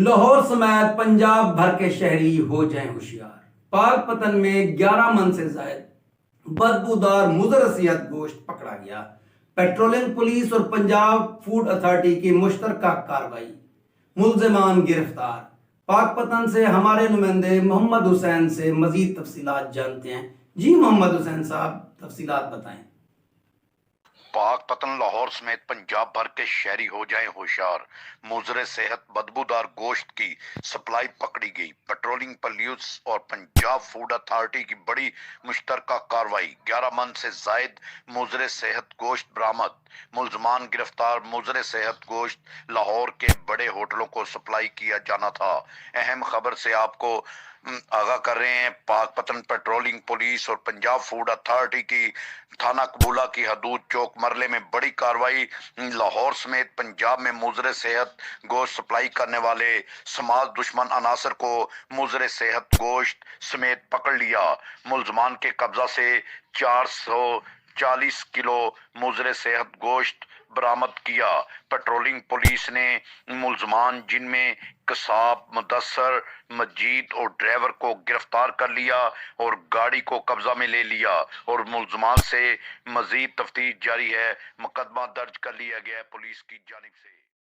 لاہور سمیت پنجاب بھر کے شہری ہو جائیں ہوشیار۔ پاک پتن میں 11 من سے زائد بدبودار مضر صحت گوشت پکڑا گیا۔ پیٹرولنگ پولیس اور پنجاب فوڈ اتھارٹی کی مشترکہ کارروائی، ملزمان گرفتار۔ پاک پتن سے ہمارے نمائندے محمد حسین سے مزید تفصیلات جانتے ہیں۔ جی محمد حسین صاحب، تفصیلات بتائیں۔ پاک پتن لاہور سمیت پنجاب بھر کے شہری ہو جائیں ہوشیار، مضر صحت بدبودار گوشت کی سپلائی پکڑی گئی۔ پیٹرولنگ پولیس اور پنجاب فوڈ اتھارٹی کی بڑی مشترکہ کارروائی، 11 من سے زائد مضر صحت گوشت برآمد، ملزمان گرفتار۔ مضر صحت گوشت لاہور کے بڑے ہوٹلوں کو سپلائی کیا جانا تھا۔ اہم خبر سے آپ کو آگاہ کر رہے ہیں۔ پاک پتن پیٹرولنگ پولیس اور پنجاب فوڈ اتھارٹی کی تھانہ قبولہ کی حدود چوک مرلے میں بڑی کارروائی، لاہور سمیت پنجاب میں مضر صحت گوشت سپلائی کرنے والے سماج دشمن عناصر کو مضر صحت گوشت سمیت پکڑ لیا۔ ملزمان کے قبضہ سے 440 کلو مضر صحت گوشت برآمد کیا۔ پیٹرولنگ پولیس نے ملزمان جن میں قصاب، مدثر، مجید اور ڈرائیور کو گرفتار کر لیا اور گاڑی کو قبضہ میں لے لیا اور ملزمان سے مزید تفتیش جاری ہے۔ مقدمہ درج کر لیا گیا ہے پولیس کی جانب سے۔